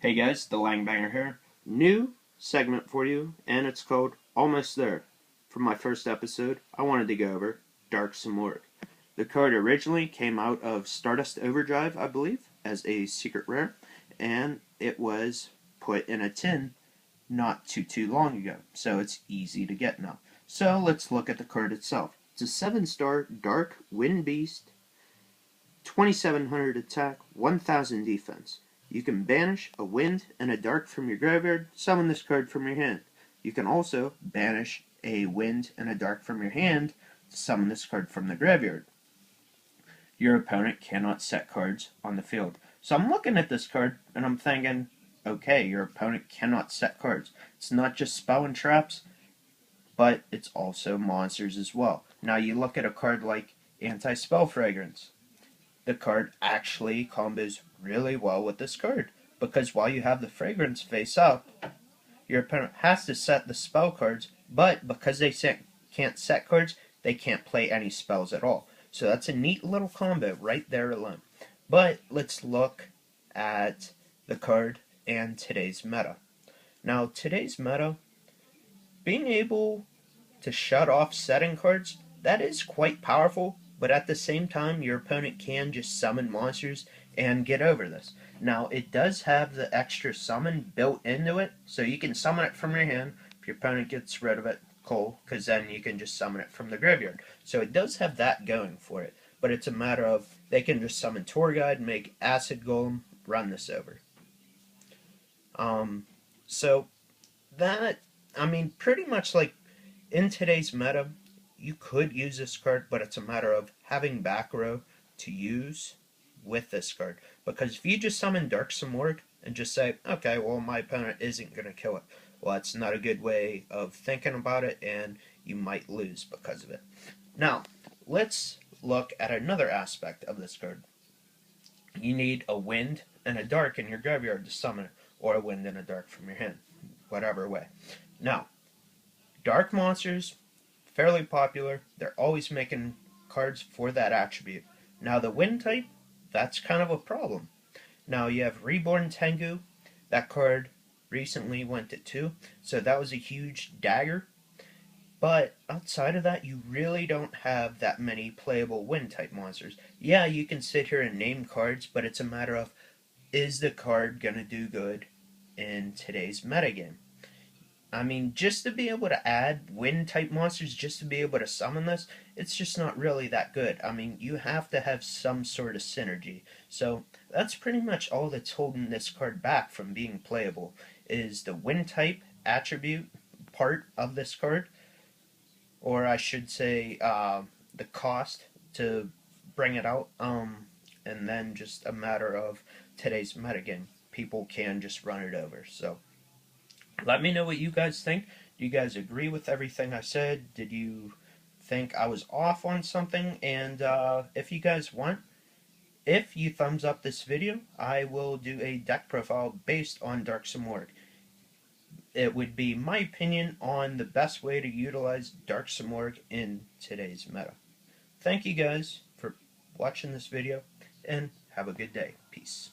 Hey guys, the Langbanger here. New segment for you, and it's called Almost There. For my first episode, I wanted to go over Dark Simorgh. The card originally came out of Stardust Overdrive, I believe, as a secret rare, and it was put in a tin not too long ago, so it's easy to get now. So let's look at the card itself. It's a 7-star Dark Wind Beast, 2700 attack, 1000 defense. You can banish a wind and a dark from your graveyard, summon this card from your hand. You can also banish a wind and a dark from your hand to summon this card from the graveyard. Your opponent cannot set cards on the field. So I'm looking at this card and I'm thinking, okay, your opponent cannot set cards. It's not just spell and traps, but it's also monsters as well. Now you look at a card like Anti-Spell Fragrance. The card actually combos really well with this card, because while you have the fragrance face up, your opponent has to set the spell cards, but because they can't set cards, they can't play any spells at all. So that's a neat little combo right there alone. But let's look at the card and today's meta. Now, today's meta, being able to shut off setting cards, that is quite powerful, but at the same time, your opponent can just summon monsters and get over this. Now, it does have the extra summon built into it, so you can summon it from your hand. If your opponent gets rid of it, cool, because then you can just summon it from the graveyard. So it does have that going for it, but it's a matter of they can just summon Tour Guide, make Acid Golem, run this over. So that, pretty much like in today's meta, you could use this card, but it's a matter of having back row to use with this card. Because if you just summon Dark Simorgh and just say, okay, well, my opponent isn't going to kill it, well, that's not a good way of thinking about it, and you might lose because of it. Now, let's look at another aspect of this card. You need a wind and a dark in your graveyard to summon it, or a wind and a dark from your hand, whatever way. Now, dark monsters, fairly popular. They're always making cards for that attribute. Now the wind type, that's kind of a problem. Now you have Reborn Tengu. That card recently went to 2, so that was a huge dagger. But outside of that, you really don't have that many playable wind type monsters. Yeah, you can sit here and name cards, but it's a matter of, is the card going to do good in today's metagame? Just to be able to add wind-type monsters, just to be able to summon this, it's just not really that good. You have to have some sort of synergy. So that's pretty much all that's holding this card back from being playable, is the wind-type attribute part of this card, or I should say the cost to bring it out, and then just a matter of today's metagame. People can just run it over, so let me know what you guys think. Do you guys agree with everything I said? Did you think I was off on something? And if you guys want, if you thumbs up this video, I will do a deck profile based on Dark Simorgh. It would be my opinion on the best way to utilize Dark Simorgh in today's meta. Thank you guys for watching this video, and have a good day. Peace.